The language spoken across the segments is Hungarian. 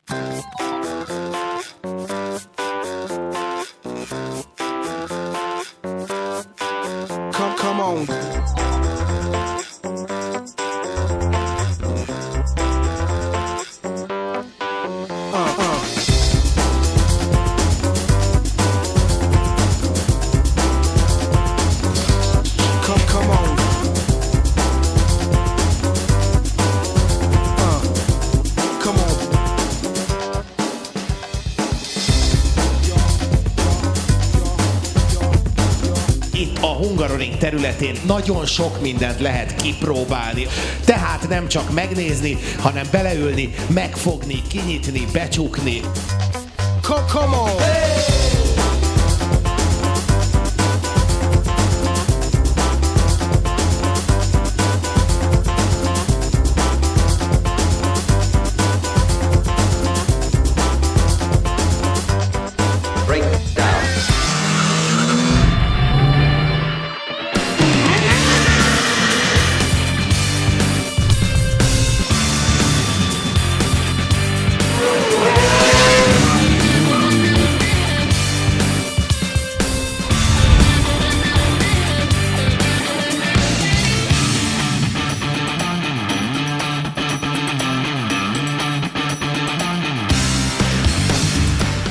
Come on. Come on. Come on. Itt a Hungaroring területén nagyon sok mindent lehet kipróbálni. Tehát nem csak megnézni, hanem beleülni, megfogni, kinyitni, becsukni. Come on.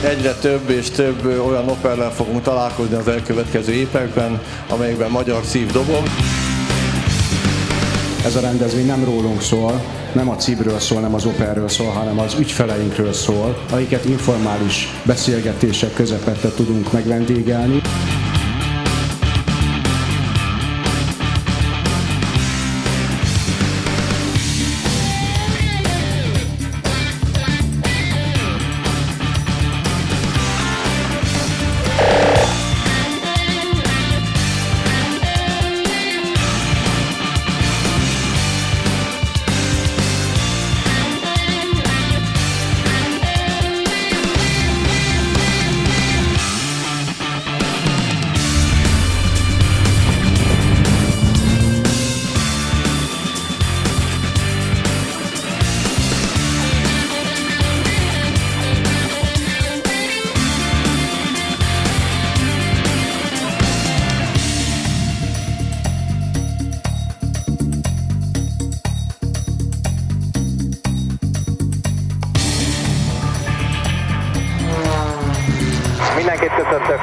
Egyre több és több olyan operrel fogunk találkozni az elkövetkező években, amelyekben magyar szív dobog. Ez a rendezvény nem rólunk szól, nem a CIB-ről szól, nem az operről szól, hanem az ügyfeleinkről szól, akiket informális beszélgetések közepette tudunk megvendégelni. Mindenkit köszöntök,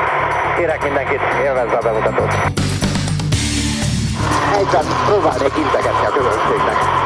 kérek mindenkit, élvezze a bemutatót. Egyben próbálnék integetni a közönségnek.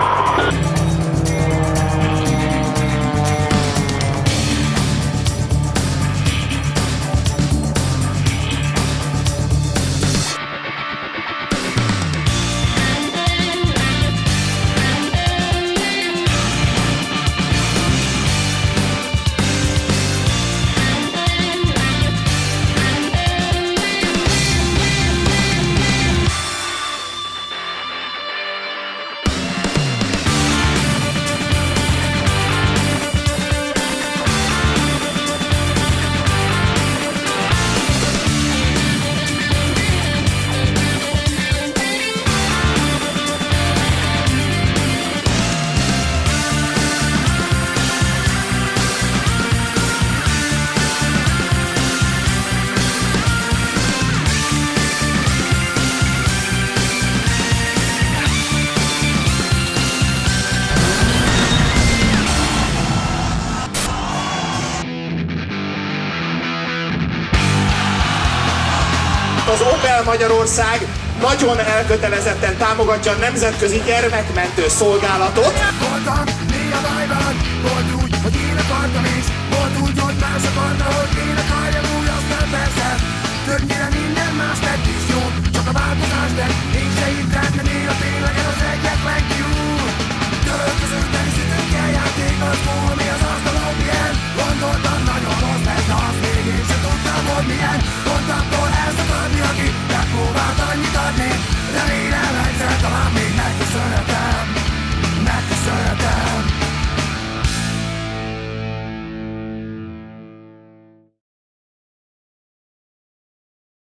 Az Opel Magyarország nagyon elkötelezetten támogatja a Nemzetközi Gyermekmentő Szolgálatot. Voltam néha bajban, volt úgy, hogy én akartam is, volt úgy, hogy más akarta, hogy én akarjam úgy, aztán persze többnyire minden más lett is jó, csak a változás lett, én se hittem, de néha tényleg ez az egyetlen jó. Törölközött, tenisítőkkel játék az volt.